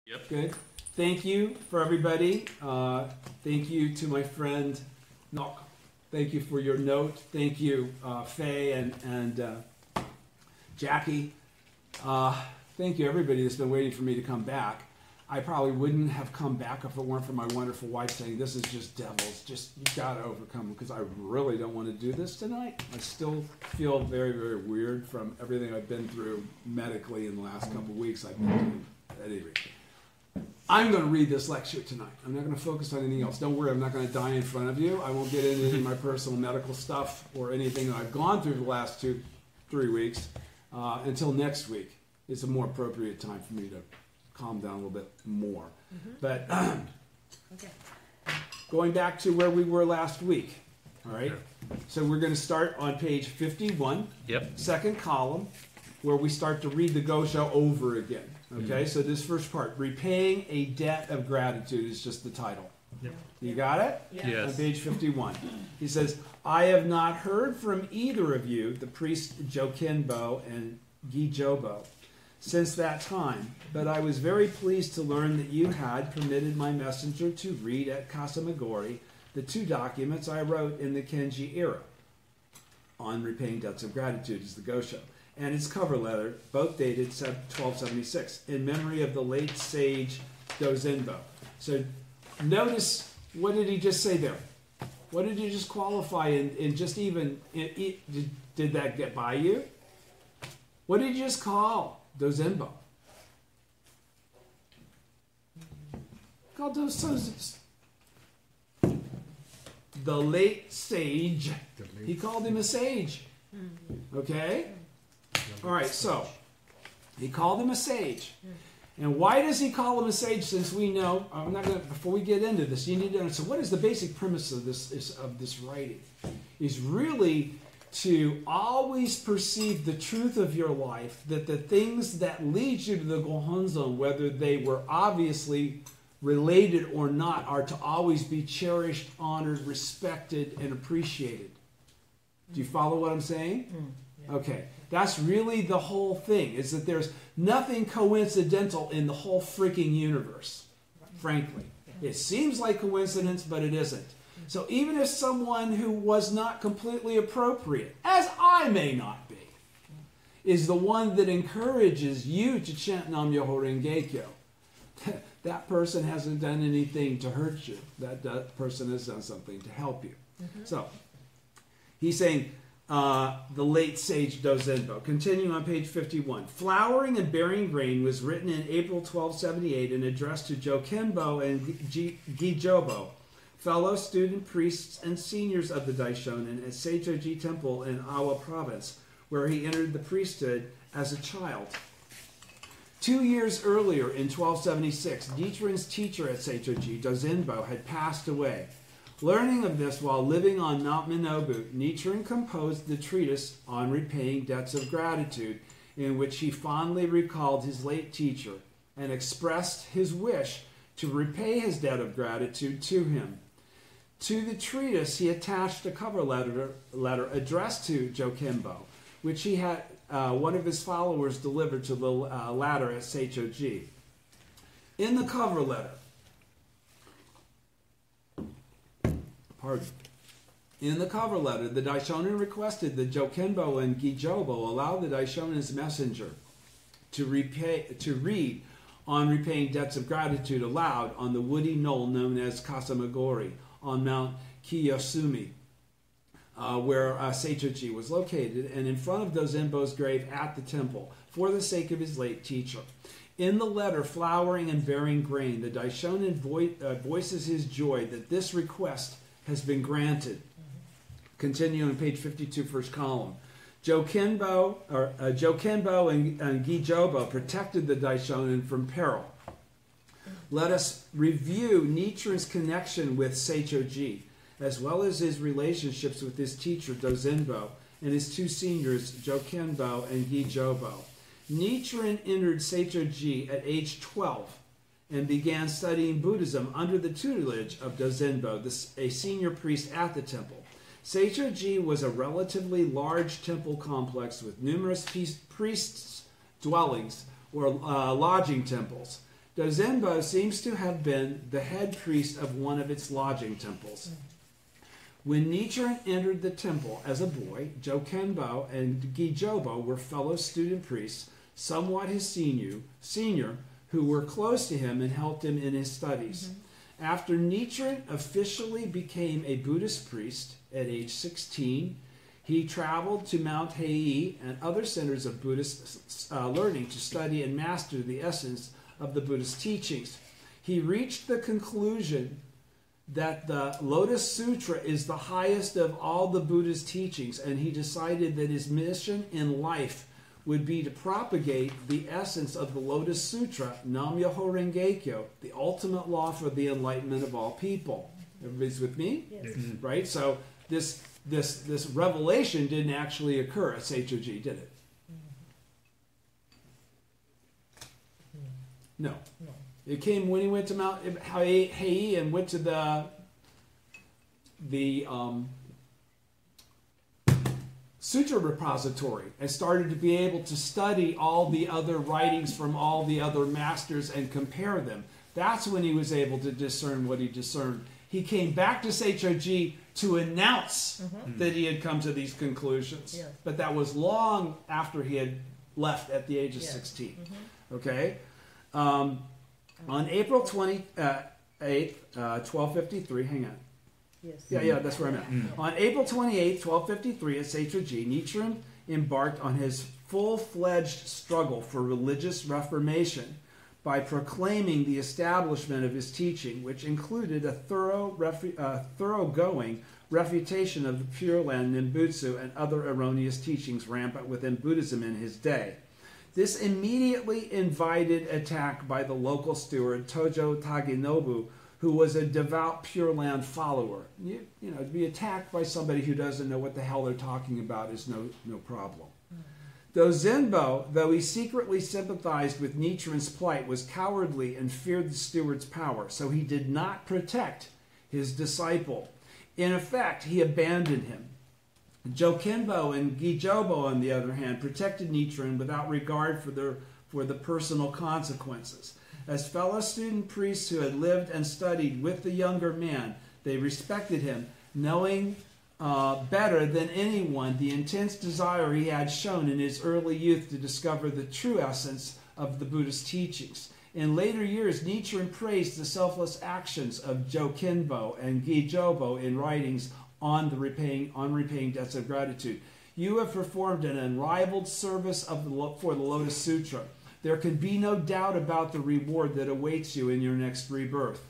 Yep. Good. Thank you for everybody. Thank you to my friend Nock. Thank you for your note. Thank you, Faye and Jackie. Thank you, everybody that's been waiting for me to come back. I probably wouldn't have come back if it weren't for my wonderful wife saying, this is just devils. Just, you got to overcome them, because I really don't want to do this tonight. I still feel very, very weird from everything I've been through medically in the last couple of weeks. I've been through, at any rate. I'm going to read this lecture tonight. I'm not going to focus on anything else. Don't worry, I'm not going to die in front of you. I won't get into any of my personal medical stuff or anything that I've gone through the last 2-3 weeks until next week. It's a more appropriate time for me to calm down a little bit more. But Okay. going back to where we were last week, all right? So we're going to start on page 51, second column, where we start to read the Gosho over again. Okay, so this first part, repaying a debt of gratitude, is just the title. You got it? Yes. On page 51. He says, I have not heard from either of you, the priests Jokenbo and Gijobo, since that time, but I was very pleased to learn that you had permitted my messenger to read at Kasamagori the 2 documents I wrote in the Kenji era on repaying debts of gratitude, is the Gosho, and its cover letter, both dated 1276, in memory of the late sage Dozenbo. So notice, what did he just say there? What did you just qualify in just even, did that get by you? What did you just call Dozenbo? Called Dozenbo. The late sage. He called him a sage. Okay? All right, so he called him a sage. And why does he call him a sage? Since we know, I'm not going to, before we get into this, you need to understand what is the basic premise of this writing. Is really to always perceive the truth of your life, that the things that lead you to the Gohonzon, whether they were obviously related or not, are to always be cherished, honored, respected, and appreciated. Do you follow what I'm saying? Okay. That's really the whole thing, is that there's nothing coincidental in the whole freaking universe, frankly. It seems like coincidence, but it isn't. So even if someone who was not completely appropriate, as I may not be, is the one that encourages you to chant Nam Myoho Renge Kyo, that person hasn't done anything to hurt you. That person has done something to help you. So he's saying, the late sage Dozenbo. Continuing on page 51. Flowering and Bearing Grain was written in April 1278 and addressed to Jokenbo and Gijobo, fellow student priests and seniors of the Daishonin at Seichoji Temple in Awa Province, where he entered the priesthood as a child. 2 years earlier, in 1276, Nichiren's teacher at Seichoji, Dozenbo, had passed away. Learning of this while living on Mount Minobu, Nichiren composed the treatise on repaying debts of gratitude, in which he fondly recalled his late teacher and expressed his wish to repay his debt of gratitude to him. To the treatise, he attached a cover letter addressed to Jokenbo, which he had one of his followers deliver to the latter at Seichoji. In the cover letter, the Daishonin requested that Jokenbo and Gijobo allow the Daishonin's messenger to read on repaying debts of gratitude aloud on the woody knoll known as Kasamagori on Mount Kiyosumi, where Seichoji was located, and in front of Dozenbo's grave at the temple, for the sake of his late teacher. In the letter, Flowering and Bearing Grain, the Daishonin voices his joy that this request has been granted. Continuing on page 52, first column. Jokenbo and Gijobo protected the Daishonin from peril. Let us review Nichiren's connection with Seichoji, as well as his relationships with his teacher Dozenbo and his 2 seniors, Jokenbo and Gijobo. Nichiren entered Seichoji at age 12 and began studying Buddhism under the tutelage of Dozenbo, a senior priest at the temple. Seichoji was a relatively large temple complex with numerous priests' dwellings or lodging temples. Dozenbo seems to have been the head priest of one of its lodging temples. When Nichiren entered the temple as a boy, Jokenbo and Gijobo were fellow student priests, somewhat his senior, who were close to him and helped him in his studies. After Nichiren officially became a Buddhist priest at age 16, he traveled to Mount Hei and other centers of Buddhist learning to study and master the essence of the Buddhist teachings. He reached the conclusion that the Lotus Sutra is the highest of all the Buddha's teachings, and he decided that his mission in life would be to propagate the essence of the Lotus Sutra, Nam-myoho Renge-kyo, the ultimate law for the enlightenment of all people. Everybody's with me? Yes. Right? So this revelation didn't actually occur at Seichoji, did it? No. It came when he went to Mount Hei and went to the sutra repository and started to be able to study all the other writings from all the other masters and compare them. That's when he was able to discern what he discerned. He came back to Seichoji to announce that he had come to these conclusions. Yeah. But that was long after he had left at the age of 16. Okay? On April 28th, 1253, hang on. Yes. Yeah, that's where I'm at. On April 28th, 1253, at Seichoji, Nichiren embarked on his full-fledged struggle for religious reformation by proclaiming the establishment of his teaching, which included a thoroughgoing refutation of the Pure Land Nimbutsu and other erroneous teachings rampant within Buddhism in his day. This immediately invited attack by the local steward, Tojo Tagenobu, who was a devout Pure Land follower. You know, to be attacked by somebody who doesn't know what the hell they're talking about is no problem. Dozenbo, though he secretly sympathized with Nichiren's plight, was cowardly and feared the steward's power, so he did not protect his disciple. In effect, he abandoned him. Jokenbo and Gijobo, on the other hand, protected Nichiren without regard for the personal consequences. As fellow student priests who had lived and studied with the younger man, they respected him, knowing better than anyone the intense desire he had shown in his early youth to discover the true essence of the Buddhist teachings. In later years, Nichiren praised the selfless actions of Jokenbo and Gijobo in writings on repaying debts of gratitude. You have performed an unrivaled service for the Lotus Sutra. There can be no doubt about the reward that awaits you in your next rebirth.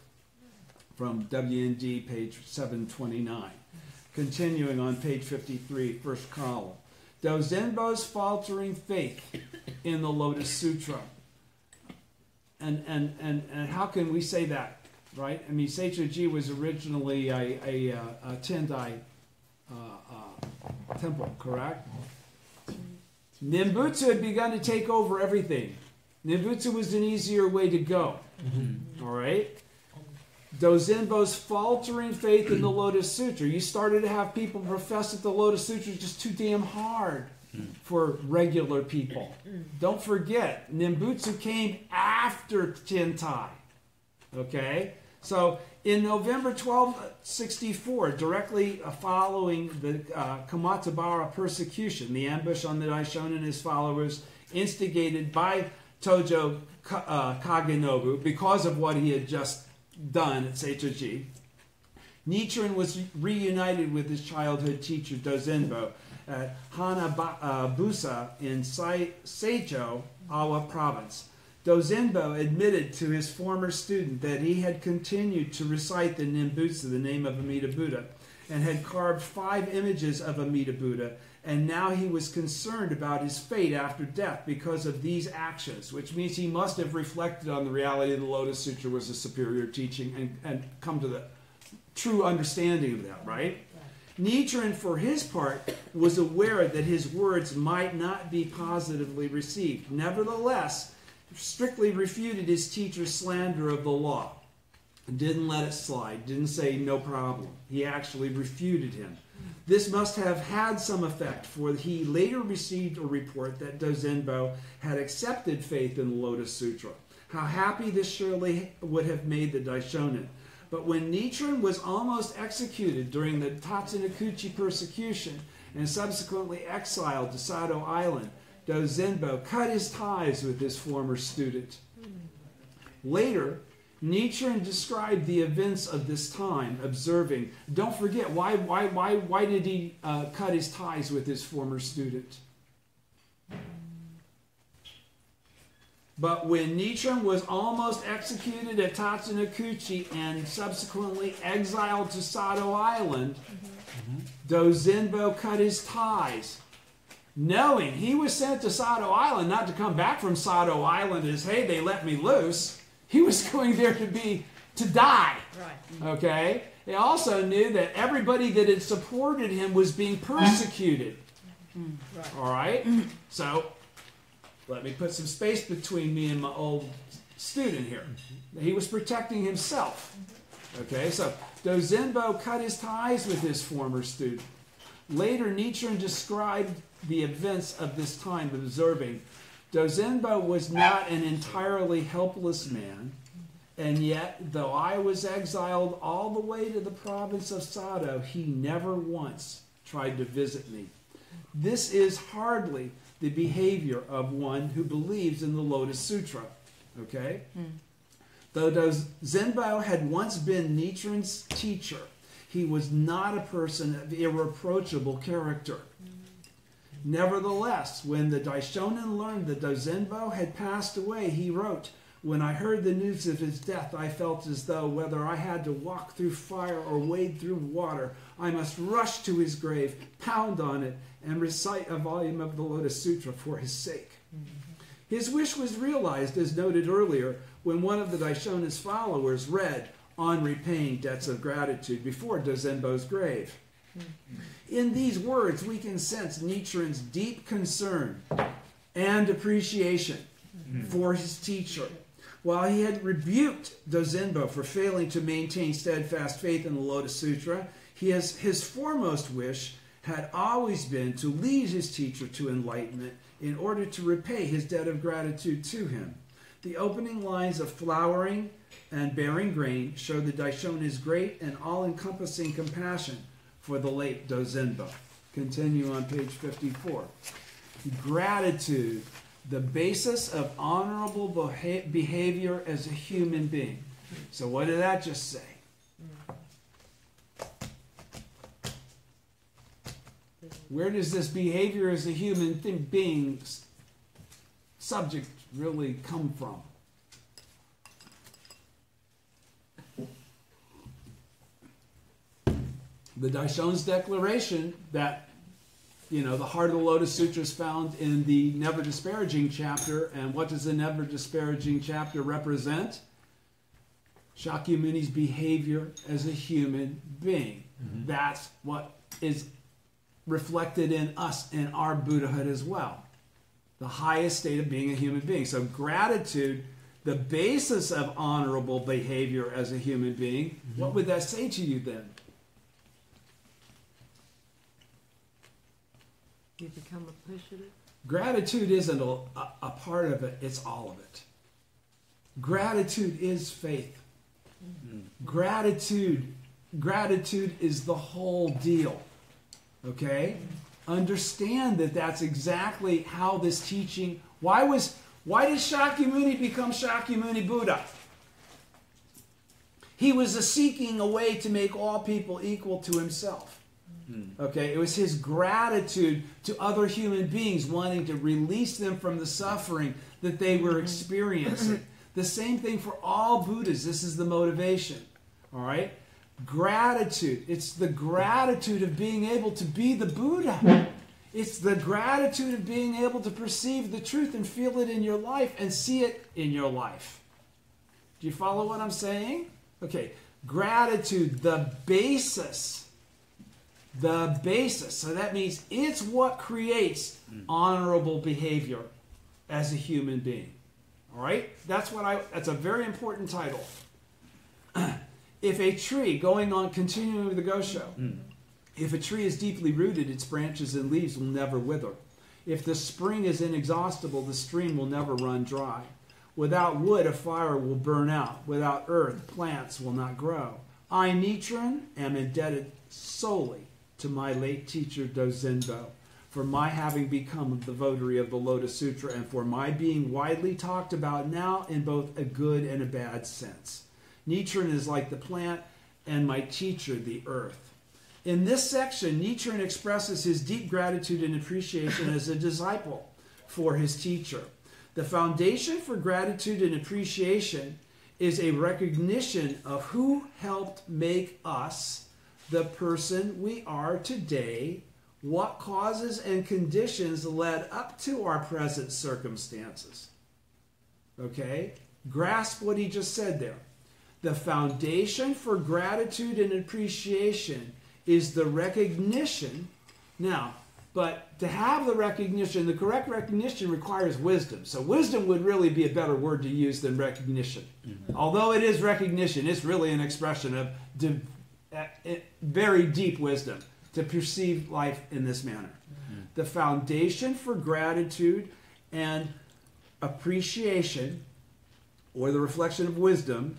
From WND, page 729. Continuing on page 53, first column. Dozenbo's faltering faith in the Lotus Sutra. And how can we say that? Right? I mean, Seichoji was originally a Tendai temple, correct? Nimbutsu had begun to take over everything. Nimbutsu was an easier way to go. All right? Dozenbo's faltering faith in the Lotus Sutra. You started to have people profess that the Lotus Sutra is just too damn hard for regular people. Don't forget, Nimbutsu came after Tentai. Okay? So in November 1264, directly following the Kamatabara persecution, the ambush on the Daishonin and his followers, instigated by Tojo Kagenobu because of what he had just done at Seichoji, Nichiren was reunited with his childhood teacher Dozenbo at Hanabusa in Seicho, Awa province. Dozenbo admitted to his former student that he had continued to recite the Nimbutsu, the name of Amida Buddha, and had carved 5 images of Amida Buddha, and now he was concerned about his fate after death because of these actions, which means he must have reflected on the reality of the Lotus Sutra was a superior teaching and come to the true understanding of that, right? Nichiren, for his part, was aware that his words might not be positively received. Nevertheless, strictly refuted his teacher's slander of the law. Didn't let it slide. Didn't say no problem. He actually refuted him. This must have had some effect, for he later received a report that Dozenbo had accepted faith in the Lotus Sutra. How happy this surely would have made the Daishonin. But when Nichiren was almost executed during the Tatsunokuchi persecution and subsequently exiled to Sado Island, Dozenbo cut his ties with his former student. Later, Nichiren described the events of this time, observing, don't forget, why did he cut his ties with his former student? But when Nichiren was almost executed at Tatsunokuchi and subsequently exiled to Sado Island, Dozenbo cut his ties, knowing he was sent to Sado Island not to come back from Sado Island as, hey, they let me loose. He was going there to die. Right. Okay? They also knew that everybody that had supported him was being persecuted. Right. All right? So, let me put some space between me and my old student here. He was protecting himself. Okay? So, Dozenbo cut his ties with his former student. Later, Nichiren described the events of this time, observing, Dozenbo was not an entirely helpless man, and yet, though I was exiled all the way to the province of Sado, he never once tried to visit me. This is hardly the behavior of one who believes in the Lotus Sutra. Okay? Though Dozenbo had once been Nichiren's teacher, he was not a person of irreproachable character. Nevertheless, when the Daishonin learned that Dozenbo had passed away, he wrote, when I heard the news of his death, I felt as though whether I had to walk through fire or wade through water, I must rush to his grave, pound on it, and recite a volume of the Lotus Sutra for his sake. His wish was realized, as noted earlier, when one of the Daishonin's followers read, on repaying debts of gratitude before Dozenbo's grave. In these words, we can sense Nichiren's deep concern and appreciation for his teacher. While he had rebuked Dozenbo for failing to maintain steadfast faith in the Lotus Sutra, his foremost wish had always been to lead his teacher to enlightenment in order to repay his debt of gratitude to him. The opening lines of flowering and bearing grain show the Daishonin's great and all-encompassing compassion for the late Dozenbo. Continue on page 54. Gratitude, the basis of honorable behavior as a human being. So what did that just say? Where does this behavior as a human being subject really come from? The Daishonin's declaration that, the heart of the Lotus Sutra is found in the Never Disparaging chapter. And what does the Never Disparaging chapter represent? Shakyamuni's behavior as a human being. That's what is reflected in us, in our Buddhahood as well. The highest state of being a human being. So gratitude, the basis of honorable behavior as a human being, what would that say to you then? You become appreciative? Gratitude isn't a part of it, it's all of it. Gratitude is faith. Gratitude is the whole deal. Okay? Understand that that's exactly how this teaching... Why did Shakyamuni become Shakyamuni Buddha? He was seeking a way to make all people equal to himself. Okay, it was his gratitude to other human beings, wanting to release them from the suffering that they were experiencing. The same thing for all Buddhas. This is the motivation. All right? Gratitude. It's the gratitude of being able to be the Buddha. It's the gratitude of being able to perceive the truth and feel it in your life and see it in your life. Do you follow what I'm saying? Okay, gratitude, the basis. The basis. So that means it's what creates honorable behavior as a human being. All right? That's a very important title. If a tree, continuing with the Gosho, if a tree is deeply rooted, its branches and leaves will never wither. If the spring is inexhaustible, the stream will never run dry. Without wood, a fire will burn out. Without earth, plants will not grow. I, Nichiren, am indebted solely to my late teacher Dozenbo for my having become the votary of the Lotus Sutra and for my being widely talked about now in both a good and a bad sense. Nichiren is like the plant and my teacher, the earth. In this section, Nichiren expresses his deep gratitude and appreciation as a disciple for his teacher. The foundation for gratitude and appreciation is a recognition of who helped make us the person we are today, what causes and conditions led up to our present circumstances. Okay? Grasp what he just said there. The foundation for gratitude and appreciation is the recognition. Now, but to have the recognition, the correct recognition requires wisdom. So wisdom would really be a better word to use than recognition. Mm-hmm. Although it is recognition, it's really an expression of very deep wisdom to perceive life in this manner. Mm-hmm. The foundation for gratitude and appreciation, or the reflection of wisdom,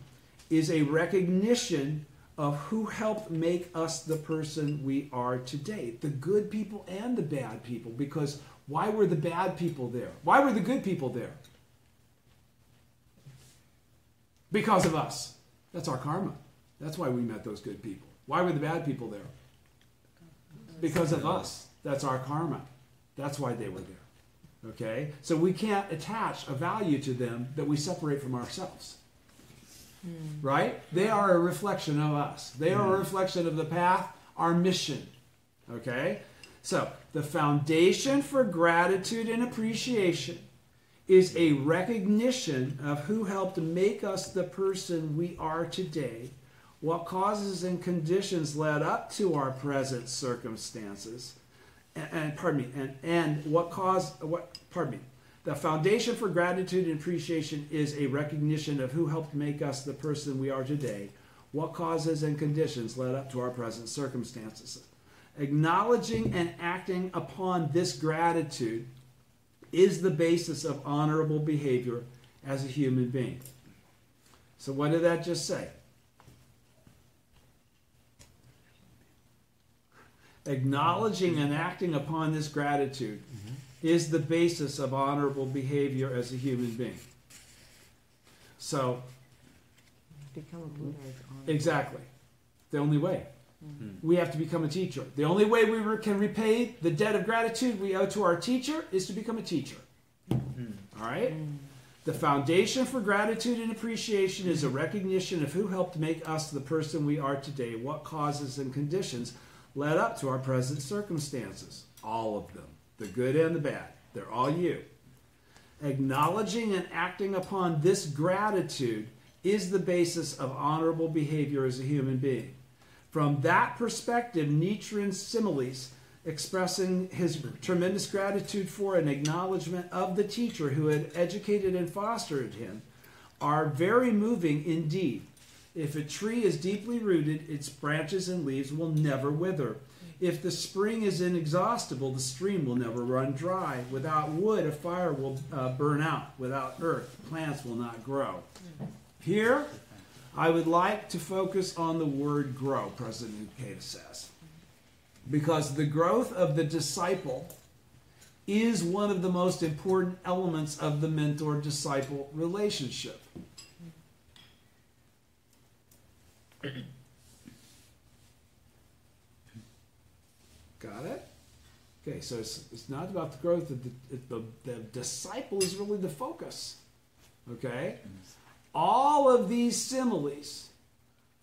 is a recognition of who helped make us the person we are today. The good people and the bad people. Because why were the bad people there? Why were the good people there? Because of us. That's our karma. That's why we met those good people. Why were the bad people there? Because of us. That's our karma. That's why they were there. Okay? So we can't attach a value to them that we separate from ourselves. Right? They are a reflection of us. They are a reflection of the path, our mission. Okay? So, the foundation for gratitude and appreciation is a recognition of who helped make us the person we are today, what causes and conditions led up to our present circumstances, the foundation for gratitude and appreciation is a recognition of who helped make us the person we are today, what causes and conditions led up to our present circumstances. Acknowledging and acting upon this gratitude is the basis of honorable behavior as a human being. So what did that just say? Acknowledging and acting upon this gratitude is the basis of honorable behavior as a human being. So, become a Buddha is honorable. Exactly. The only way. We have to become a teacher. The only way we can repay the debt of gratitude we owe to our teacher is to become a teacher. All right? The foundation for gratitude and appreciation is a recognition of who helped make us the person we are today, what causes and conditions led up to our present circumstances. All of them. The good and the bad. They're all you. Acknowledging and acting upon this gratitude is the basis of honorable behavior as a human being. From that perspective, Nichiren's similes, expressing his tremendous gratitude for an acknowledgement of the teacher who had educated and fostered him, are very moving indeed. If a tree is deeply rooted, its branches and leaves will never wither. If the spring is inexhaustible, the stream will never run dry. Without wood, a fire will burn out. Without earth, plants will not grow. Here, I would like to focus on the word grow, President Ikeda says. Because the growth of the disciple is one of the most important elements of the mentor-disciple relationship. Got it? Okay, so it's not about the growth of the disciple is really the focus. Okay? All of these similes,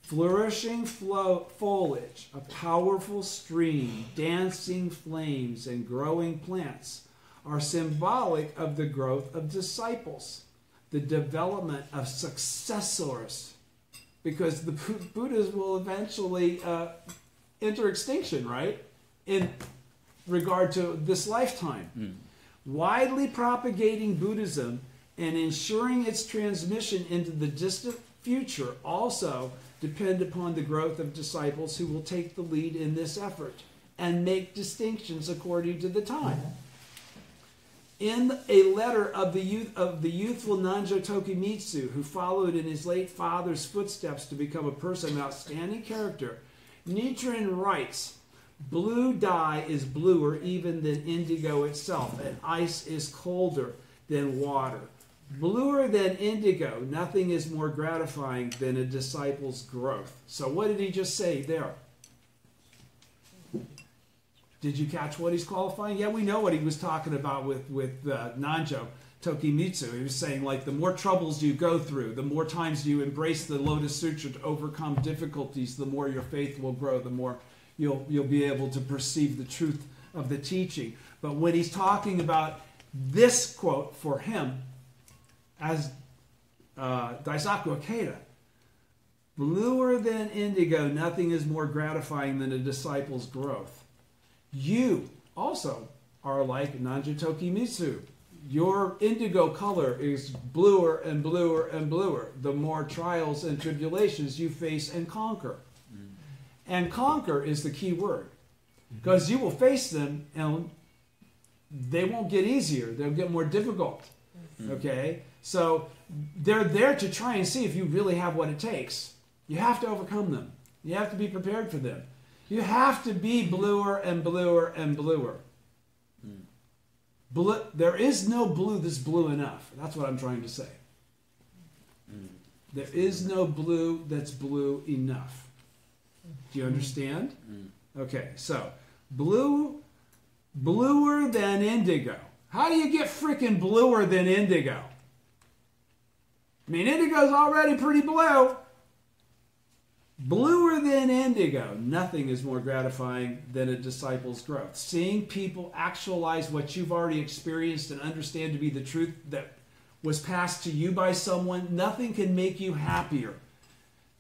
flourishing foliage, a powerful stream, dancing flames, and growing plants, are symbolic of the growth of disciples, the development of successors, because the Buddhas will eventually enter extinction, right? In regard to this lifetime. Widely propagating Buddhism and ensuring its transmission into the distant future also depend upon the growth of disciples who will take the lead in this effort and make distinctions according to the time. In a letter of the youthful Nanjo Tokimitsu, who followed in his late father's footsteps to become a person of outstanding character, Nichiren writes, "Blue dye is bluer even than indigo itself, and ice is colder than water. Bluer than indigo, nothing is more gratifying than a disciple's growth." So what did he just say there? Did you catch what he's qualifying? Yeah, we know what he was talking about with Nanjo Tokimitsu. He was saying, like, the more troubles you go through, the more times you embrace the Lotus Sutra to overcome difficulties, the more your faith will grow, the more you'll be able to perceive the truth of the teaching. But when he's talking about this quote for him, as Daisaku Ikeda, bluer than indigo, nothing is more gratifying than a disciple's growth. You also are like Nanjo Tokimitsu. Your indigo color is bluer and bluer and bluer the more trials and tribulations you face and conquer. And conquer is the key word. Because you will face them and they won't get easier. They'll get more difficult. Okay? So they're there to try and see if you really have what it takes. You have to overcome them. You have to be prepared for them. You have to be bluer and bluer and bluer. There is no blue that's blue enough. That's what I'm trying to say. There is no blue that's blue enough. Do you understand? Okay, so bluer than indigo. How do you get freaking bluer than indigo? I mean, indigo's already pretty blue. Bluer than indigo, nothing is more gratifying than a disciple's growth. Seeing people actualize what you've already experienced and understand to be the truth that was passed to you by someone, nothing can make you happier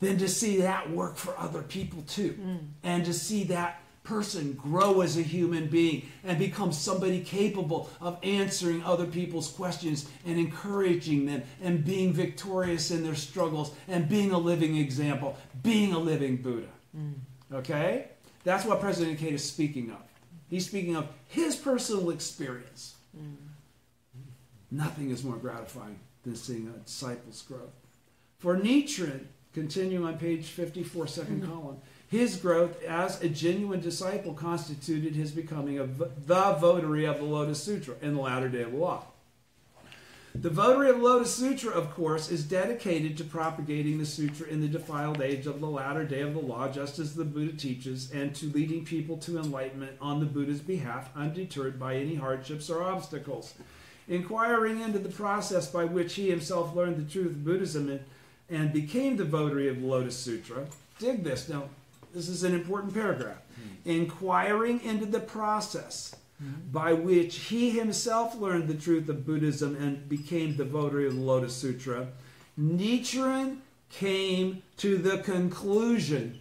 than to see that work for other people too. And to see that person grow as a human being and become somebody capable of answering other people's questions and encouraging them and being victorious in their struggles and being a living example, being a living Buddha. Okay? That's what President Ikeda is speaking of. He's speaking of his personal experience. Nothing is more gratifying than seeing a disciple's growth. For Nichiren, continuing on page 54, second column, his growth as a genuine disciple constituted his becoming the votary of the Lotus Sutra in the latter day of the law. The votary of the Lotus Sutra, of course, is dedicated to propagating the sutra in the defiled age of the latter day of the law, just as the Buddha teaches, and to leading people to enlightenment on the Buddha's behalf, undeterred by any hardships or obstacles. Inquiring into the process by which he himself learned the truth of Buddhism and became the votary of the Lotus Sutra, dig this, now, this is an important paragraph. Inquiring into the process by which he himself learned the truth of Buddhism and became the votary of the Lotus Sutra, Nichiren came to the conclusion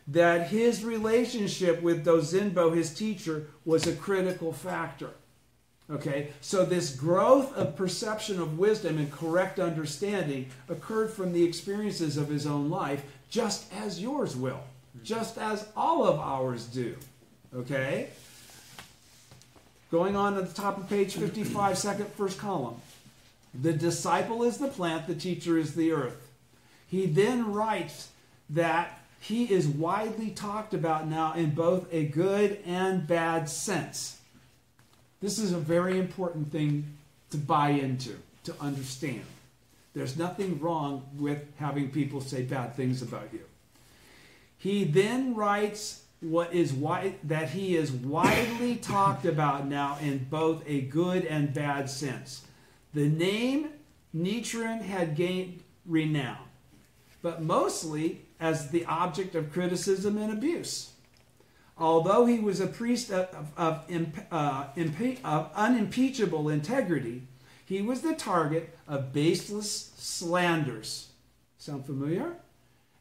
that his relationship with Dozenbo, his teacher, was a critical factor. Okay, so this growth of perception of wisdom and correct understanding occurred from the experiences of his own life, just as yours will. Just as all of ours do. Okay? Going on to the top of page 55, first column. The disciple is the plant, the teacher is the earth. He then writes that he is widely talked about now in both a good and bad sense. This is a very important thing to buy into, to understand. There's nothing wrong with having people say bad things about you. He then writes that he is widely talked about now in both a good and bad sense. The name Nichiren had gained renown, but mostly as the object of criticism and abuse. Although he was a priest of unimpeachable integrity, he was the target of baseless slanders. Sound familiar?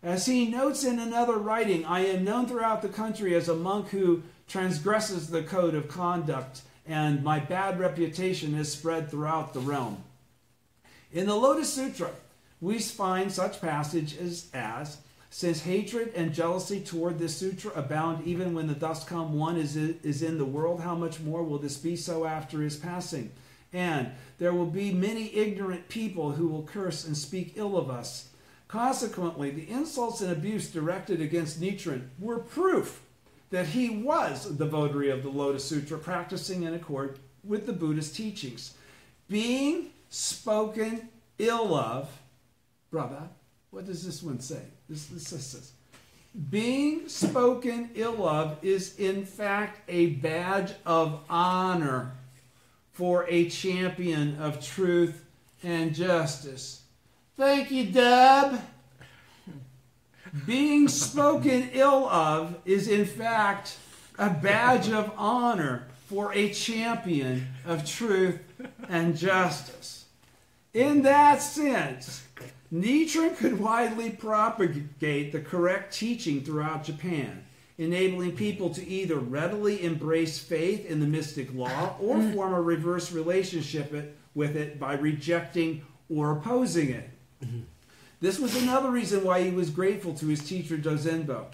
As he notes in another writing, I am known throughout the country as a monk who transgresses the code of conduct, and my bad reputation has spread throughout the realm. In the Lotus Sutra, we find such passages as, since hatred and jealousy toward this sutra abound even when the thus come one is in the world, how much more will this be so after his passing? And there will be many ignorant people who will curse and speak ill of us. Consequently, the insults and abuse directed against Nichiren were proof that he was the devotee of the Lotus Sutra, practicing in accord with the Buddhist teachings. Being spoken ill of, brother, what does this one say? This says, being spoken ill of is in fact a badge of honor for a champion of truth and justice. Thank you, Deb. Being spoken ill of is in fact a badge of honor for a champion of truth and justice. In that sense, Nichiren could widely propagate the correct teaching throughout Japan, enabling people to either readily embrace faith in the mystic law or form a reverse relationship with it by rejecting or opposing it. This was another reason why he was grateful to his teacher Dozenbo.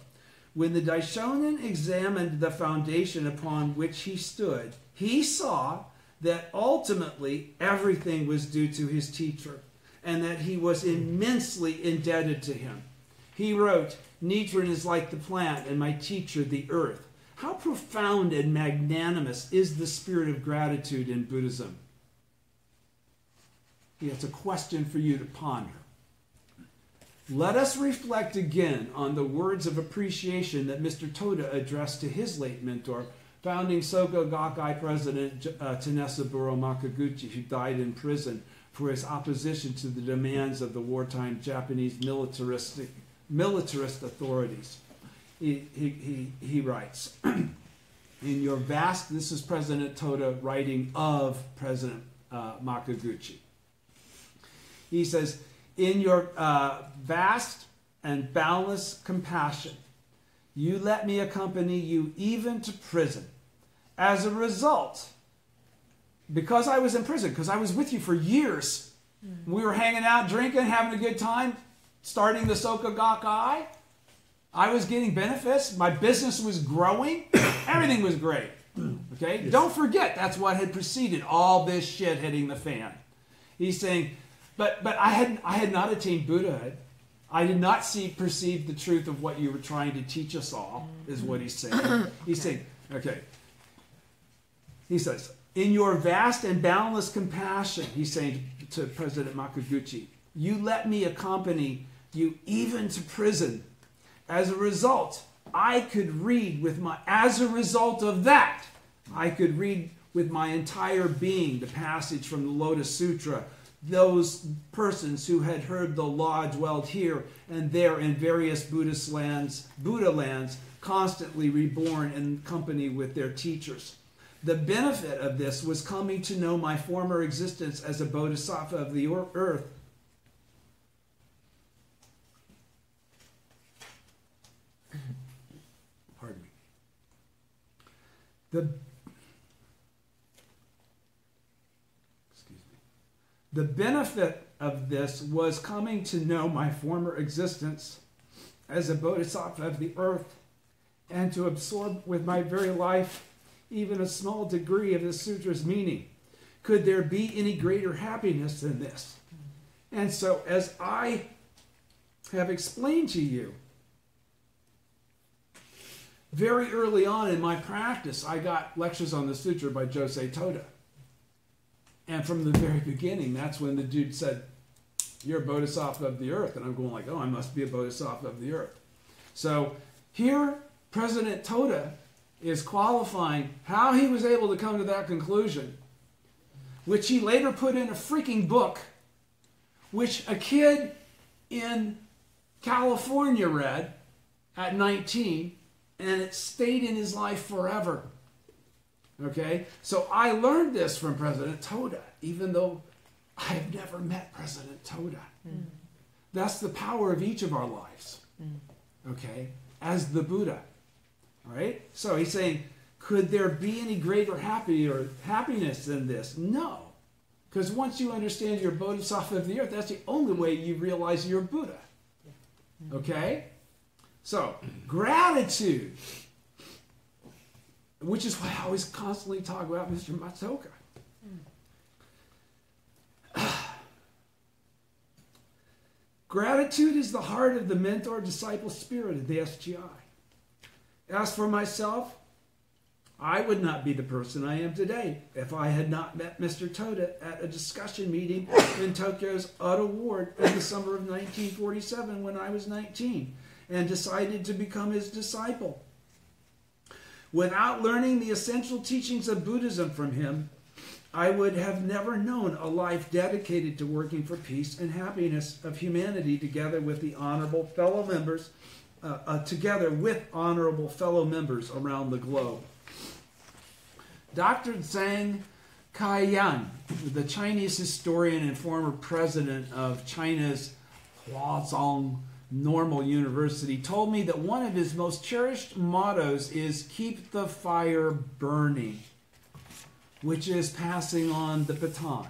When the Daishonin examined the foundation upon which he stood, he saw that ultimately everything was due to his teacher, and that he was immensely indebted to him. He wrote, Nichiren is like the plant and my teacher the earth. How profound and magnanimous is the spirit of gratitude in Buddhism? It's a question for you to ponder. Let us reflect again on the words of appreciation that Mr. Toda addressed to his late mentor, founding Soka Gakkai President Tsunetsuburo Makaguchi, who died in prison for his opposition to the demands of the wartime Japanese militarist authorities. He writes, in your vast, this is President Toda writing of President Makaguchi. He says, in your vast and boundless compassion, you let me accompany you even to prison. As a result, because I was in prison, because I was with you for years, we were hanging out, drinking, having a good time, starting the Soka Gakkai. I was getting benefits. My business was growing. Everything was great. Okay? Yes. Don't forget, that's what had preceded all this shit hitting the fan. He's saying, but I had not attained Buddhahood. I did not perceive the truth of what you were trying to teach us all, is what he's saying. He's saying, okay. He says, in your vast and boundless compassion, he's saying to President Makaguchi, you let me accompany you even to prison. As a result, I could read with my entire being the passage from the Lotus Sutra. Those persons who had heard the law dwelled here and there in various Buddha lands, constantly reborn in company with their teachers. The benefit of this was coming to know my former existence as a bodhisattva of the earth. Pardon me. The benefit of this was coming to know my former existence as a bodhisattva of the earth and to absorb with my very life even a small degree of the sutra's meaning. Could there be any greater happiness than this? And so, as I have explained to you, very early on in my practice, I got lectures on the sutra by Josei Toda. And from the very beginning, that's when the dude said, you're a bodhisattva of the earth. And I'm going like, oh, I must be a bodhisattva of the earth. So here, President Toda is qualifying how he was able to come to that conclusion, which he later put in a freaking book, which a kid in California read at 19, and it stayed in his life forever. Okay? So I learned this from President Toda, even though I've never met President Toda. Mm. That's the power of each of our lives. Okay? As the Buddha. All right? So he's saying, could there be any greater happiness than this? No. Because once you understand you're Bodhisattva of the earth, that's the only way you realize you're Buddha. Okay? So, gratitude. Which is why I always constantly talk about Mr. Matsuoka. Gratitude is the heart of the mentor-disciple spirit of the SGI. As for myself, I would not be the person I am today if I had not met Mr. Toda at a discussion meeting in Tokyo's Uda Ward in the summer of 1947 when I was 19 and decided to become his disciple. Without learning the essential teachings of Buddhism from him, I would have never known a life dedicated to working for peace and happiness of humanity together with honorable fellow members around the globe. Dr. Zhang Kaiyan, the Chinese historian and former president of China's Huazhong Normal University, told me that one of his most cherished mottos is "keep the fire burning," which is passing on the baton.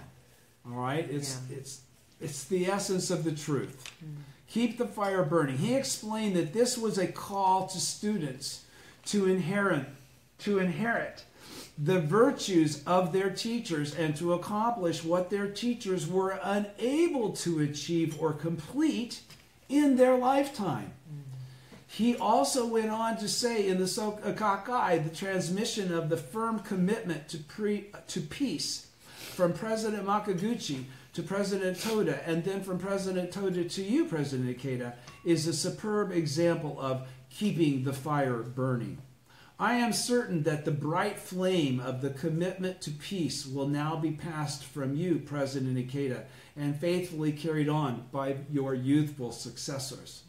All right, it's the essence of the truth. Keep the fire burning. He explained that this was a call to students to inherit the virtues of their teachers and to accomplish what their teachers were unable to achieve or complete in their lifetime. He also went on to say in the Sokakai, the transmission of the firm commitment to peace from President Makaguchi to President Toda, and then from President Toda to you, President Ikeda, is a superb example of keeping the fire burning. I am certain that the bright flame of the commitment to peace will now be passed from you, President Ikeda, and faithfully carried on by your youthful successors.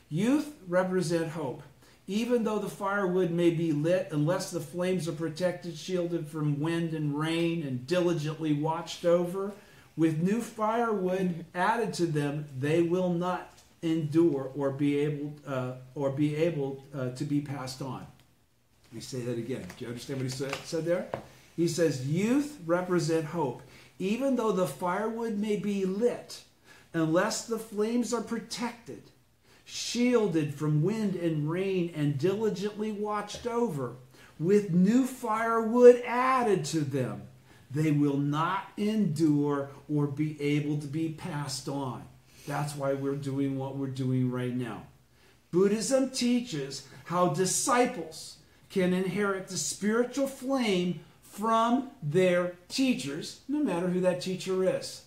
Youth represent hope. Even though the firewood may be lit, unless the flames are protected, shielded from wind and rain, and diligently watched over, with new firewood added to them, they will not endure or be able to be passed on. Let me say that again. Do you understand what he said there? He says, youth represent hope. Even though the firewood may be lit, unless the flames are protected, shielded from wind and rain, and diligently watched over, with new firewood added to them, they will not endure or be able to be passed on. That's why we're doing what we're doing right now. Buddhism teaches how disciples can inherit the spiritual flame from their teachers, no matter who that teacher is.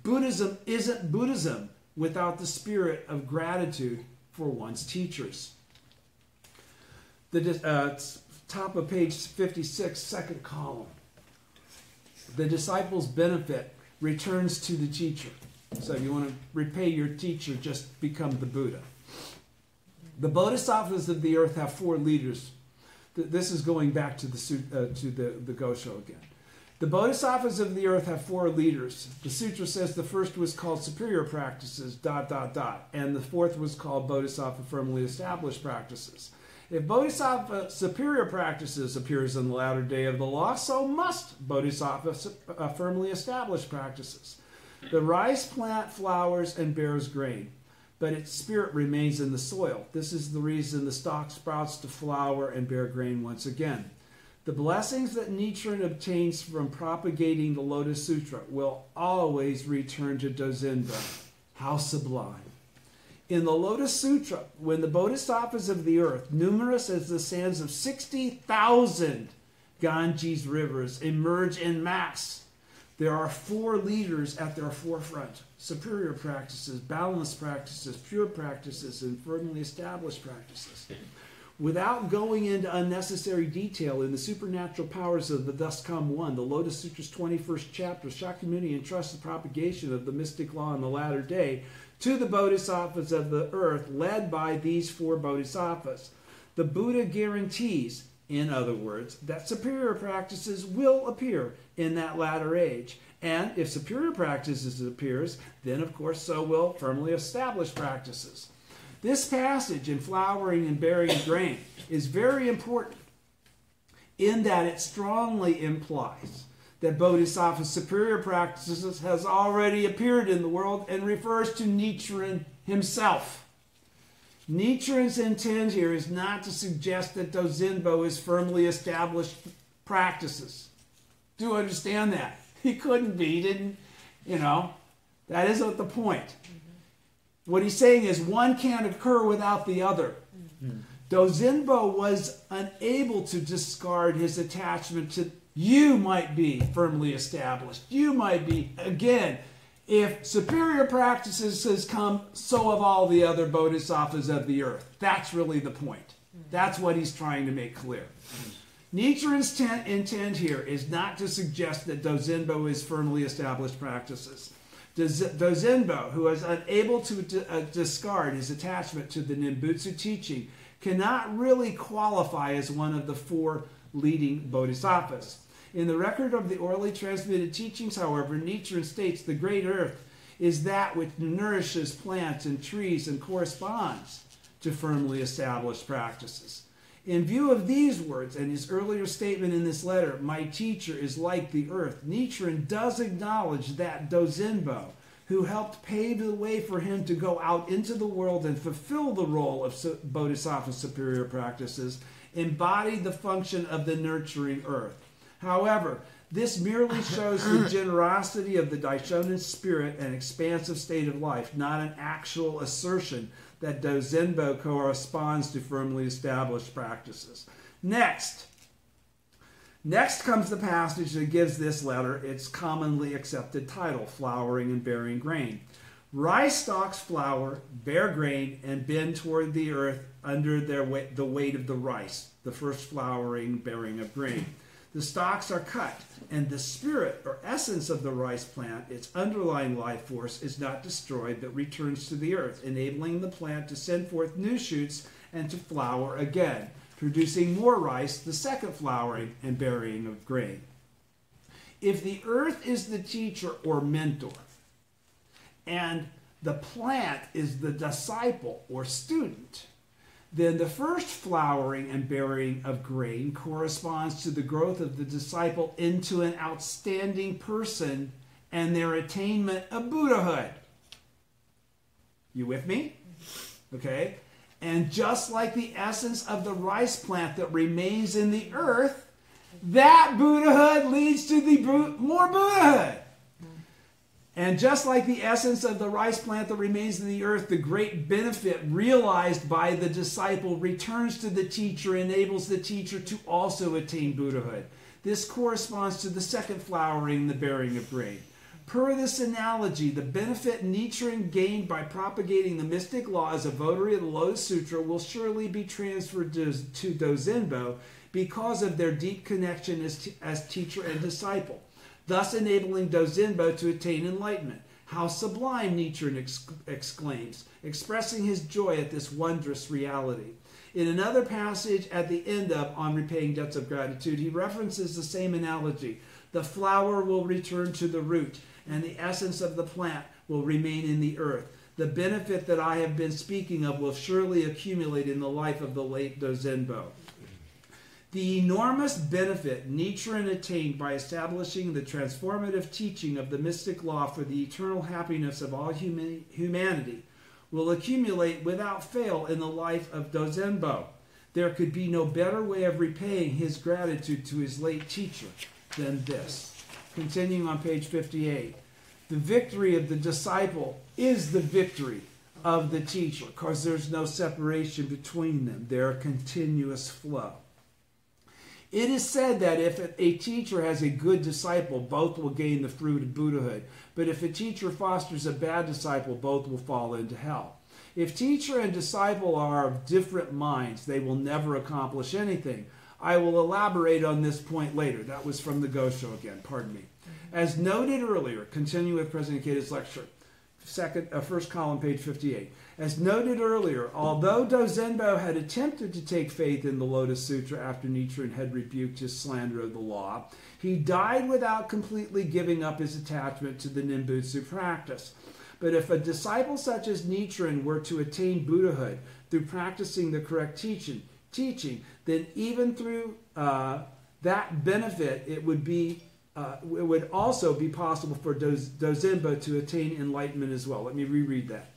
Buddhism isn't Buddhism without the spirit of gratitude for one's teachers. The top of page 56, second column. The disciple's benefit returns to the teacher. So if you want to repay your teacher, just become the Buddha. The bodhisattvas of the earth have 4 leaders. This is going back to the Gosho again. The bodhisattvas of the earth have 4 leaders. The sutra says the first was called superior practices, ... and the fourth was called bodhisattva firmly established practices. If bodhisattva superior practices appears in the latter day of the law, so must bodhisattva firmly established practices. The rice plant flowers and bears grain, but its spirit remains in the soil. This is the reason the stalk sprouts to flower and bear grain once again. The blessings that Nichiren obtains from propagating the Lotus Sutra will always return to Dozenbo. How sublime. In the Lotus Sutra, when the bodhisattvas of the earth, numerous as the sands of 60,000 Ganges rivers, emerge en masse, there are 4 leaders at their forefront: superior practices, balanced practices, pure practices, and firmly established practices. Without going into unnecessary detail in the supernatural powers of the Thus Come One, the Lotus Sutra's 21st chapter, Shakyamuni entrusts the propagation of the mystic law in the latter day to the bodhisattvas of the earth, led by these 4 bodhisattvas. The Buddha guarantees, in other words, that superior practices will appear in that latter age. And if superior practices appears, then of course so will firmly established practices. This passage in flowering and bearing grain is very important in that it strongly implies that Bodhisattva superior practices has already appeared in the world and refers to Nichiren himself. Nichiren's intent here is not to suggest that Dozenbo is firmly established practices. Do you understand that? He couldn't be. He didn't, that isn't the point. What he's saying is one can't occur without the other. Dozenbo was unable to discard his attachment to, you might be firmly established. You might be, again, if superior practices has come, so have all the other bodhisattvas of the earth. That's really the point. That's what he's trying to make clear. Nichiren's intent here is not to suggest that Dozenbo is firmly established practices. Dozenbo, who is unable to discard his attachment to the Nimbutsu teaching, cannot really qualify as one of the four leading bodhisattvas. In the record of the orally transmitted teachings, however, Nichiren states the great earth is that which nourishes plants and trees and corresponds to firmly established practices. In view of these words and his earlier statement in this letter, my teacher is like the earth, Nichiren does acknowledge that Dozenbo, who helped pave the way for him to go out into the world and fulfill the role of bodhisattva superior practices, embodied the function of the nurturing earth. However, this merely shows the generosity of the Daishonin spirit and expansive state of life, not an actual assertion that Dozenbo corresponds to firmly established practices. Next comes the passage that gives this letter its commonly accepted title, Flowering and Bearing Grain. Rice stalks flower, bear grain, and bend toward the earth under the weight of the rice, the first flowering, bearing of grain. The stalks are cut, and the spirit or essence of the rice plant, its underlying life force, is not destroyed but returns to the earth, enabling the plant to send forth new shoots and to flower again, producing more rice, the second flowering and bearing of grain. If the earth is the teacher or mentor, and the plant is the disciple or student, then the first flowering and bearing of grain corresponds to the growth of the disciple into an outstanding person and their attainment of Buddhahood. You with me? Okay. And just like the essence of the rice plant that remains in the earth, that Buddhahood leads to the more Buddhahood. And just like the essence of the rice plant that remains in the earth, the great benefit realized by the disciple returns to the teacher, enables the teacher to also attain Buddhahood. This corresponds to the second flowering, the bearing of grain. Per this analogy, the benefit Nichiren gained by propagating the mystic law as a votary of the Lotus Sutra will surely be transferred to Dozenbo because of their deep connection as teacher and disciple, thus enabling Dozenbo to attain enlightenment. How sublime, Nichiren exclaims, expressing his joy at this wondrous reality. In another passage at the end of On Repaying Debts of Gratitude, he references the same analogy. The flower will return to the root, and the essence of the plant will remain in the earth. The benefit that I have been speaking of will surely accumulate in the life of the late Dozenbo. The enormous benefit Nichiren attained by establishing the transformative teaching of the mystic law for the eternal happiness of all humanity will accumulate without fail in the life of Dozenbo. There could be no better way of repaying his gratitude to his late teacher than this. Continuing on page 58, the victory of the disciple is the victory of the teacher because there's no separation between them. They're a continuous flow. It is said that if a teacher has a good disciple, both will gain the fruit of Buddhahood. But if a teacher fosters a bad disciple, both will fall into hell. If teacher and disciple are of different minds, they will never accomplish anything. I will elaborate on this point later. That was from the Gosho again, pardon me. As noted earlier, continue with President Keita's lecture, first column, page 58. As noted earlier, although Dozenbo had attempted to take faith in the Lotus Sutra after Nichiren had rebuked his slander of the law, he died without completely giving up his attachment to the Nimbutsu practice. But if a disciple such as Nichiren were to attain Buddhahood through practicing the correct teaching, then even through that benefit, it would also be possible for Dozenbo to attain enlightenment as well. Let me reread that.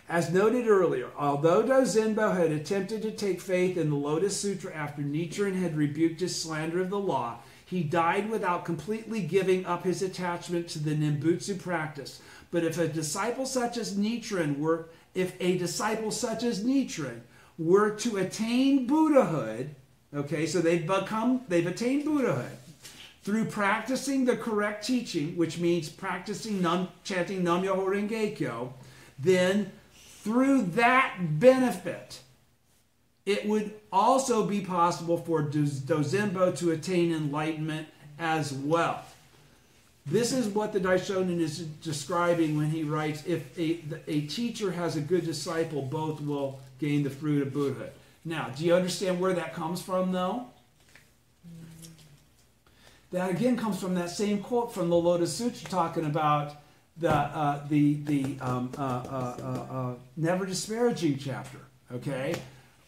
As noted earlier, although Dozenbo had attempted to take faith in the Lotus Sutra after Nichiren had rebuked his slander of the law, he died without completely giving up his attachment to the Nimbutsu practice. But if a disciple such as Nichiren were to attain Buddhahood, okay, so they've attained Buddhahood through practicing the correct teaching, which means practicing chanting Nam Myoho Renge Kyo, then through that benefit, it would also be possible for Dozenbo to attain enlightenment as well. This is what the Daishonin is describing when he writes, if a teacher has a good disciple, both will gain the fruit of Buddhahood. Now, do you understand where that comes from, though? That again comes from that same quote from the Lotus Sutra talking about the never disparaging chapter. Okay,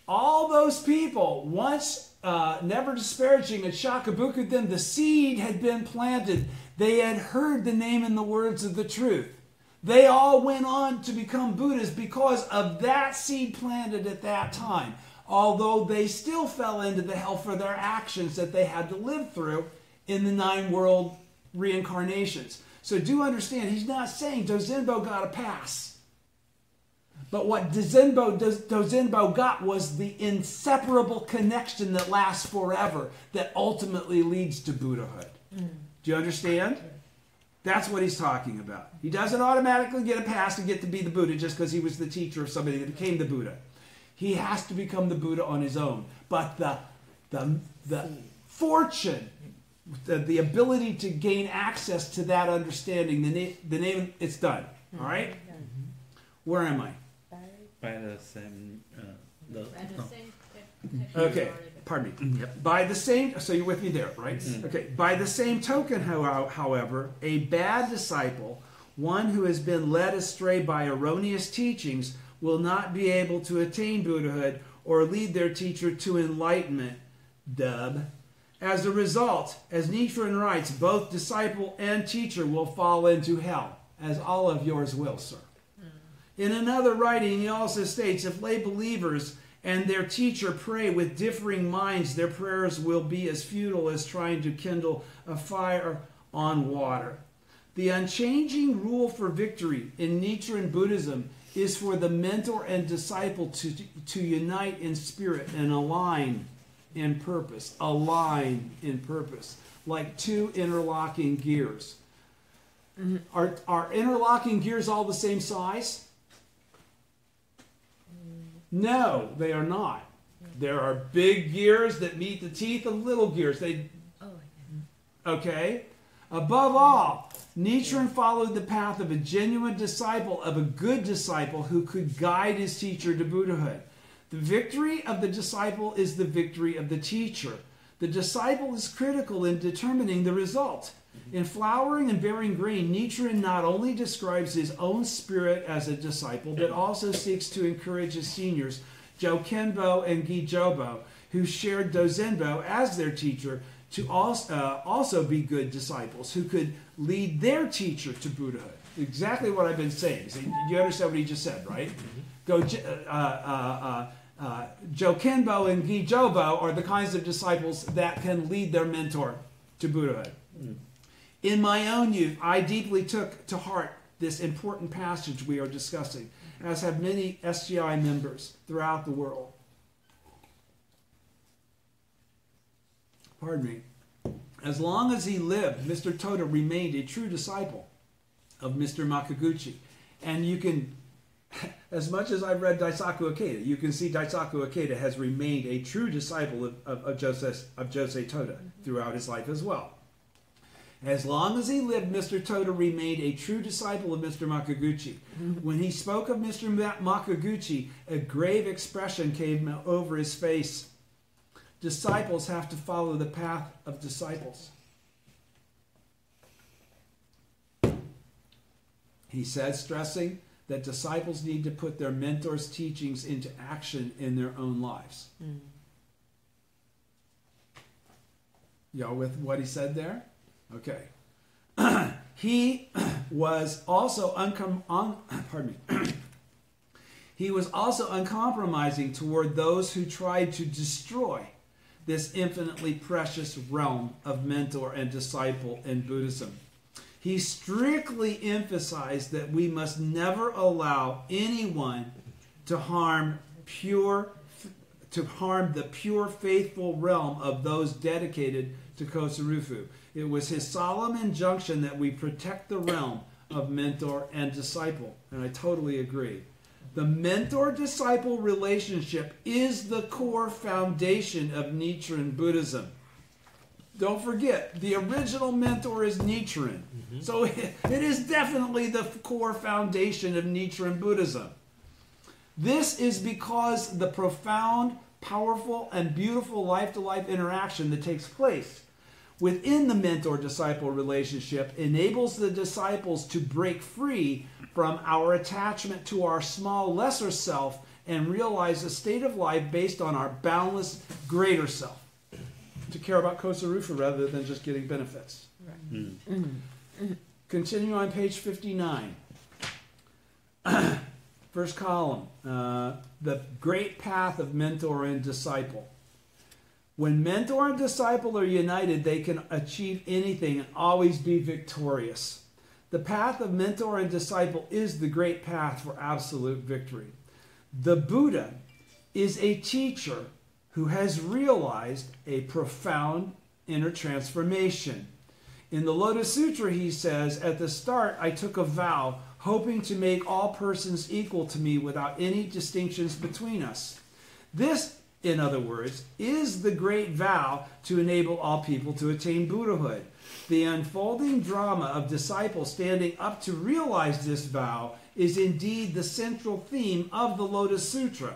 all those people once never disparaging at Shakabuku, then the seed had been planted. They had heard the name and the words of the truth. They all went on to become Buddhas because of that seed planted at that time. Although they still fell into the hell for their actions that they had to live through in the 9 world reincarnations. So do understand, he's not saying Dozenbo got a pass. But what Dozenbo got was the inseparable connection that lasts forever, that ultimately leads to Buddhahood. Do you understand? That's what he's talking about. He doesn't automatically get a pass to get to be the Buddha just because he was the teacher of somebody that became the Buddha. He has to become the Buddha on his own. But the fortune, the ability to gain access to that understanding, the name, it's done. All right? Where am I? By the same... Okay, pardon me. Yep. By the same, so you're with me there, right? Okay. By the same token, however, a bad disciple, one who has been led astray by erroneous teachings, will not be able to attain Buddhahood or lead their teacher to enlightenment. Dub. As a result, as Nichiren writes, both disciple and teacher will fall into hell, as all of yours will, sir. In another writing, he also states, if lay believers and their teacher pray with differing minds, their prayers will be as futile as trying to kindle a fire on water. The unchanging rule for victory in Nichiren Buddhism is for the mentor and disciple to unite in spirit and align in purpose. Align in purpose. Like 2 interlocking gears. Are interlocking gears all the same size? No, they are not. There are big gears that meet the teeth of little gears. Okay? Above all, Nichiren followed the path of a genuine disciple, of a good disciple who could guide his teacher to Buddhahood. The victory of the disciple is the victory of the teacher. The disciple is critical in determining the result. In Flowering and Bearing Grain, Nichiren not only describes his own spirit as a disciple, but also seeks to encourage his seniors, Jokenbo and Gijobo, who shared Dozenbo as their teacher, to also be good disciples who could lead their teacher to Buddhahood. Exactly what I've been saying. So you understand what he just said, right? Jokenbo and Gijobo are the kinds of disciples that can lead their mentor to Buddhahood. In my own youth, I deeply took to heart this important passage we are discussing, as have many SGI members throughout the world. Pardon me. As long as he lived, Mr. Toda remained a true disciple of Mr. Makaguchi. And you can, as much as I've read Daisaku Ikeda, you can see Daisaku Ikeda has remained a true disciple of Josei Toda throughout his life as well. As long as he lived, Mr. Toda remained a true disciple of Mr. Makaguchi. When he spoke of Mr. Makaguchi, a grave expression came over his face. Disciples have to follow the path of disciples. He said, stressing that disciples need to put their mentor's teachings into action in their own lives. Y'all with what he said there? Okay. He was also he was also uncompromising toward those who tried to destroy this infinitely precious realm of mentor and disciple in Buddhism. he strictly emphasized that we must never allow anyone to harm the pure, faithful realm of those dedicated to Kosarufu. It was his solemn injunction that we protect the realm of mentor and disciple, and I totally agree. The mentor-disciple relationship is the core foundation of Nichiren Buddhism. Don't forget, the original mentor is Nichiren. So it is definitely the core foundation of Nichiren Buddhism. This is because the profound, powerful, and beautiful life-to-life interaction that takes place within the mentor-disciple relationship enables the disciples to break free from our attachment to our small, lesser self and realize a state of life based on our boundless, greater self. To care about Kosarufu rather than just getting benefits. Right. Continue on page 59. First column, the great path of mentor and disciple. When mentor and disciple are united, they can achieve anything and always be victorious. The path of mentor and disciple is the great path for absolute victory. The Buddha is a teacher who has realized a profound inner transformation. In the Lotus Sutra, he says, at the start, I took a vow, hoping to make all persons equal to me without any distinctions between us. This, in other words, is the great vow to enable all people to attain Buddhahood. The unfolding drama of disciples standing up to realize this vow is indeed the central theme of the Lotus Sutra.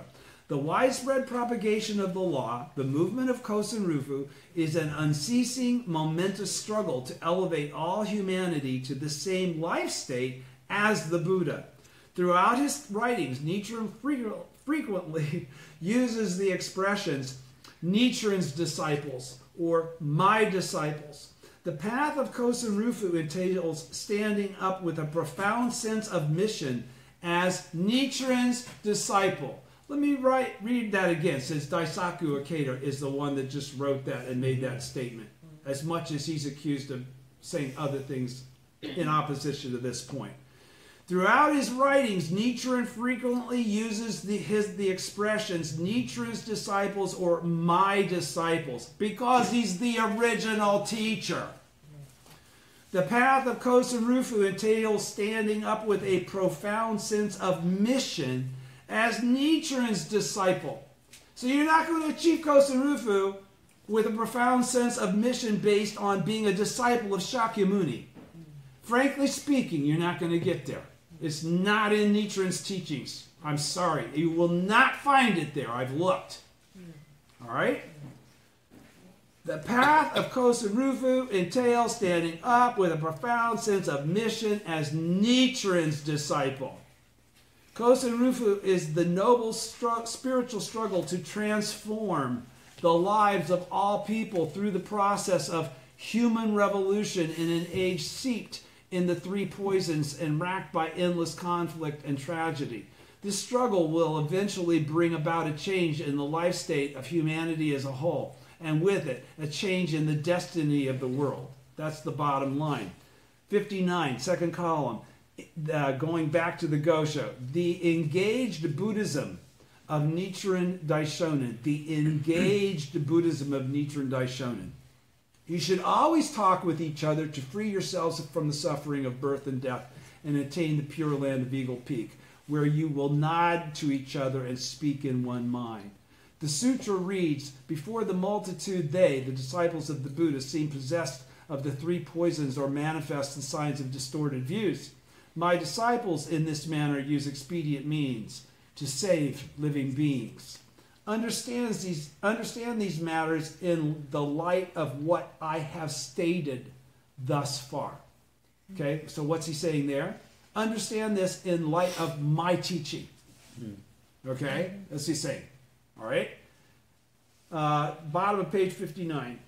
The widespread propagation of the law, the movement of Kosen Rufu, is an unceasing, momentous struggle to elevate all humanity to the same life state as the Buddha. Throughout his writings, Nichiren frequently uses the expressions Nichiren's disciples or my disciples. The path of Kosen Rufu entails standing up with a profound sense of mission as Nichiren's disciple. Let me read that again, since Daisaku Ikeda is the one that just wrote that and made that statement, as much as he's accused of saying other things in opposition to this point. Throughout his writings, Nichiren frequently uses the expressions Nichiren's disciples or my disciples, because he's the original teacher. The path of Kosen Rufu entails standing up with a profound sense of mission as Nichiren's disciple. So you're not going to achieve Kosen Rufu with a profound sense of mission based on being a disciple of Shakyamuni. Frankly speaking, you're not going to get there. It's not in Nichiren's teachings. I'm sorry. You will not find it there. I've looked. All right? The path of Kosen Rufu entails standing up with a profound sense of mission as Nichiren's disciple. Kosen Rufu is the noble spiritual struggle to transform the lives of all people through the process of human revolution in an age steeped in the three poisons and racked by endless conflict and tragedy. This struggle will eventually bring about a change in the life state of humanity as a whole, and with it, a change in the destiny of the world. That's the bottom line. 59, second column. Going back to the Gosho, the engaged Buddhism of Nichiren Daishonin. The engaged Buddhism of Nichiren Daishonin. You should always talk with each other to free yourselves from the suffering of birth and death and attain the pure land of Eagle Peak, where you will nod to each other and speak in one mind. The sutra reads, before the multitude they, the disciples of the Buddha, seem possessed of the three poisons or manifest the signs of distorted views. My disciples in this manner use expedient means to save living beings. Understand these matters in the light of what I have stated thus far. Okay, so what's he saying there? Understand this in light of my teaching. Okay, that's what he's saying. All right. Bottom of page 59.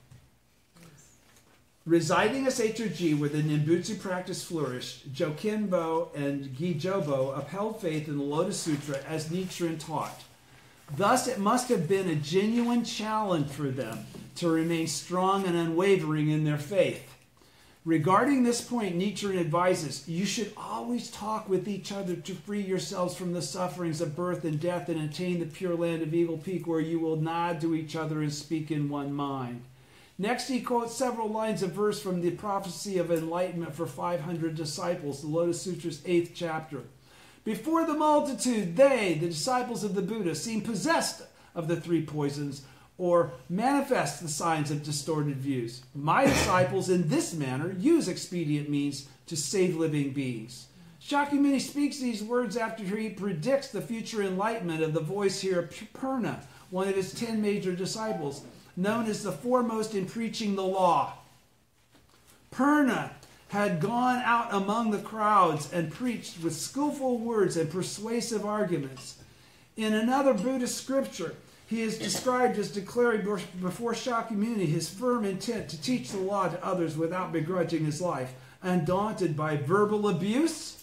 Residing as Seichoji where the Nimbutsu practice flourished, Jokenbo and Gijobo upheld faith in the Lotus Sutra as Nichiren taught. Thus, it must have been a genuine challenge for them to remain strong and unwavering in their faith. Regarding this point, Nichiren advises, you should always talk with each other to free yourselves from the sufferings of birth and death and attain the pure land of Eagle Peak, where you will nod to each other and speak in one mind. Next, he quotes several lines of verse from the prophecy of enlightenment for 500 disciples, the Lotus Sutra's 8th chapter. Before the multitude, they, the disciples of the Buddha, seem possessed of the three poisons, or manifest the signs of distorted views. My disciples in this manner use expedient means to save living beings. Shakyamuni speaks these words after he predicts the future enlightenment of the voice hearer Purna, one of his 10 major disciples, known as the foremost in preaching the law. Purna had gone out among the crowds and preached with skillful words and persuasive arguments. In another Buddhist scripture, he is described as declaring before Shakyamuni his firm intent to teach the law to others without begrudging his life, undaunted by verbal abuse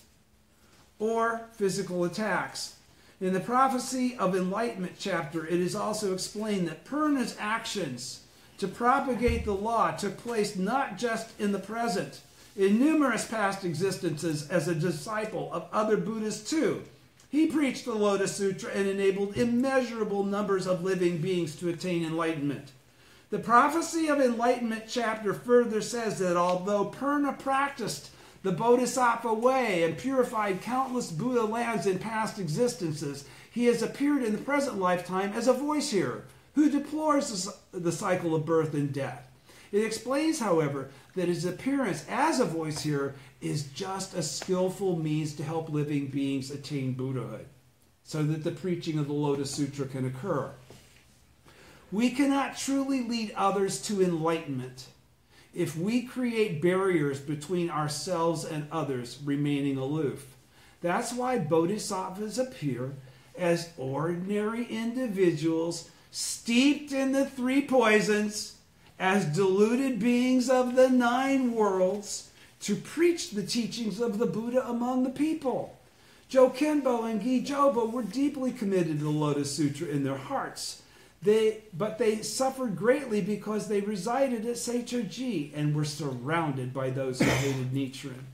or physical attacks. In the Prophecy of Enlightenment chapter, it is also explained that Purna's actions to propagate the law took place not just in the present, in numerous past existences as a disciple of other Buddhists too. He preached the Lotus Sutra and enabled immeasurable numbers of living beings to attain enlightenment. The Prophecy of Enlightenment chapter further says that although Purna practiced the Bodhisattva way and purified countless Buddha lands in past existences, he has appeared in the present lifetime as a voice hearer who deplores the cycle of birth and death. It explains, however, that his appearance as a voice hearer is just a skillful means to help living beings attain Buddhahood, so that the preaching of the Lotus Sutra can occur. We cannot truly lead others to enlightenment if we create barriers between ourselves and others, remaining aloof. That's why bodhisattvas appear as ordinary individuals steeped in the three poisons, as deluded beings of the 9 worlds, to preach the teachings of the Buddha among the people. Jokenbo and Gijobo were deeply committed to the Lotus Sutra in their hearts. But they suffered greatly because they resided at Seichoji and were surrounded by those who hated Nichiren.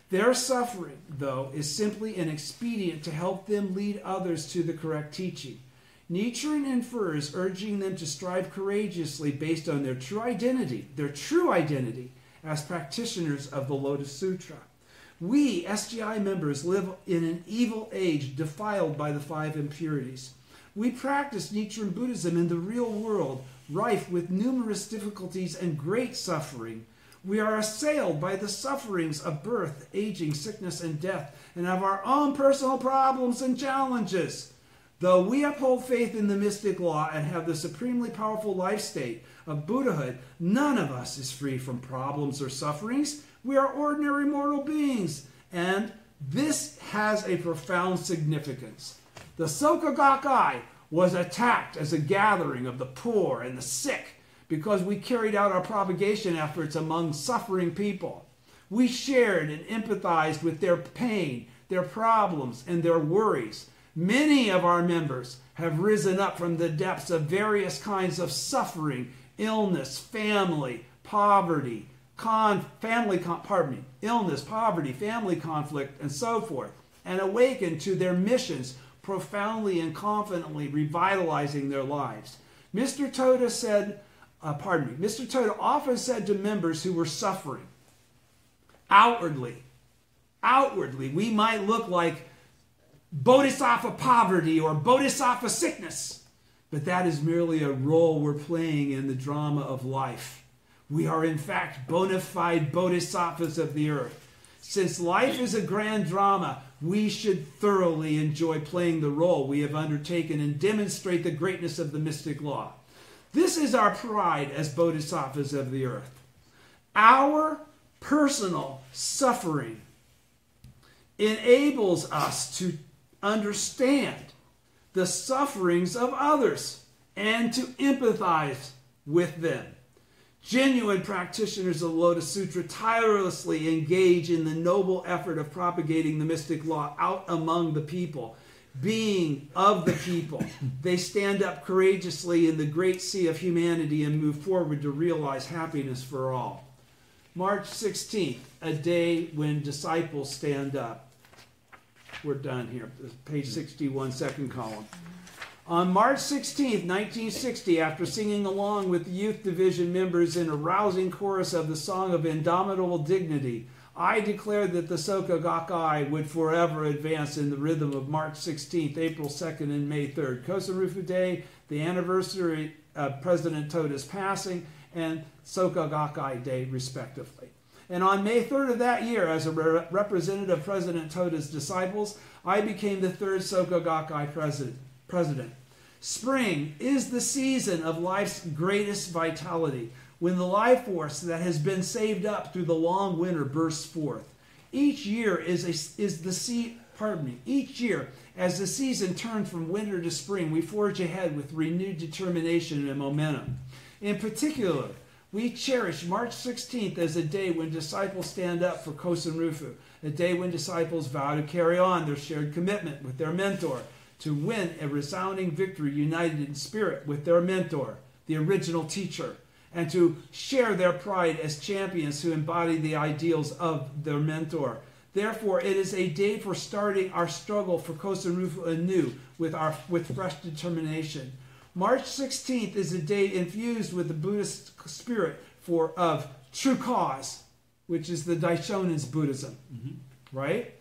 Their suffering, though, is simply an expedient to help them lead others to the correct teaching. Nichiren infers, urging them to strive courageously based on their true identity as practitioners of the Lotus Sutra. We, SGI members, live in an evil age defiled by the 5 impurities. We practice Nichiren Buddhism in the real world, rife with numerous difficulties and great suffering. We are assailed by the sufferings of birth, aging, sickness, and death, and of our own personal problems and challenges. Though we uphold faith in the mystic law and have the supremely powerful life state of Buddhahood, none of us is free from problems or sufferings. We are ordinary mortal beings, and this has a profound significance. The Soka Gakkai was attacked as a gathering of the poor and the sick because we carried out our propagation efforts among suffering people. We shared and empathized with their pain, their problems, and their worries. Many of our members have risen up from the depths of various kinds of suffering, illness, family, poverty, illness, poverty, family conflict, and so forth, and awakened to their missions, profoundly and confidently revitalizing their lives. Mr. Toda often said to members who were suffering, outwardly, we might look like Bodhisattva poverty or Bodhisattva sickness, but that is merely a role we're playing in the drama of life. We are in fact bona fide Bodhisattvas of the earth. Since life is a grand drama, we should thoroughly enjoy playing the role we have undertaken and demonstrate the greatness of the mystic law. This is our pride as Bodhisattvas of the earth. Our personal suffering enables us to understand the sufferings of others and to empathize with them. Genuine practitioners of the Lotus Sutra tirelessly engage in the noble effort of propagating the mystic law out among the people. Being of the people, they stand up courageously in the great sea of humanity and move forward to realize happiness for all. March 16th, a day when disciples stand up. We're done here. Page 61, second column. On March 16th, 1960, after singing along with the youth division members in a rousing chorus of the song of indomitable dignity, I declared that the Soka Gakkai would forever advance in the rhythm of March 16th, April 2nd, and May 3rd. Kosen-Rufu Day, the anniversary of President Toda's passing, and Soka Gakkai Day, respectively. And on May 3rd of that year, as a representative of President Toda's disciples, I became the third Soka Gakkai president. Spring is the season of life's greatest vitality, when the life force that has been saved up through the long winter bursts forth. Each year Each year, as the season turns from winter to spring, we forge ahead with renewed determination and momentum. In particular, we cherish March 16th as a day when disciples stand up for Kosen-Rufu, a day when disciples vow to carry on their shared commitment with their mentor, to win a resounding victory united in spirit with their mentor, the original teacher, and to share their pride as champions who embody the ideals of their mentor. Therefore, it is a day for starting our struggle for Kosen-Rufu anew with fresh determination. March 16th is a day infused with the Buddhist spirit of true cause, which is the Daishonen's Buddhism, right?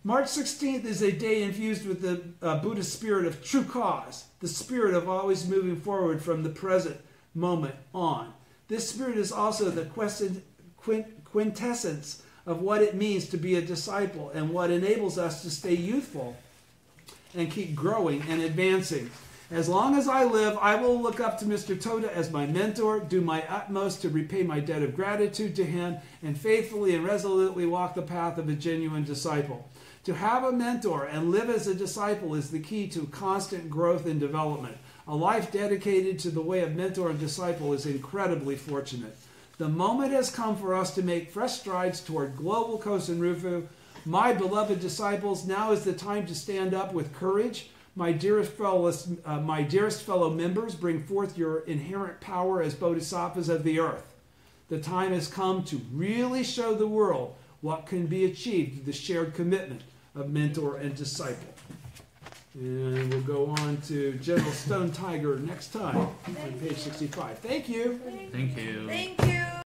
March 16th is a day infused with the Buddhist spirit of true cause, the spirit of always moving forward from the present moment on. This spirit is also the quintessence of what it means to be a disciple and what enables us to stay youthful and keep growing and advancing. As long as I live, I will look up to Mr. Toda as my mentor, do my utmost to repay my debt of gratitude to him, and faithfully and resolutely walk the path of a genuine disciple. To have a mentor and live as a disciple is the key to constant growth and development. A life dedicated to the way of mentor and disciple is incredibly fortunate. The moment has come for us to make fresh strides toward global Kosen-Rufu. My beloved disciples, now is the time to stand up with courage. My dearest fellow members, bring forth your inherent power as bodhisattvas of the earth. The time has come to really show the world what can be achieved through the shared commitment of mentor and disciple. And we'll go on to General Stone Tiger next time on page 65. Thank you. Thank you. Thank you.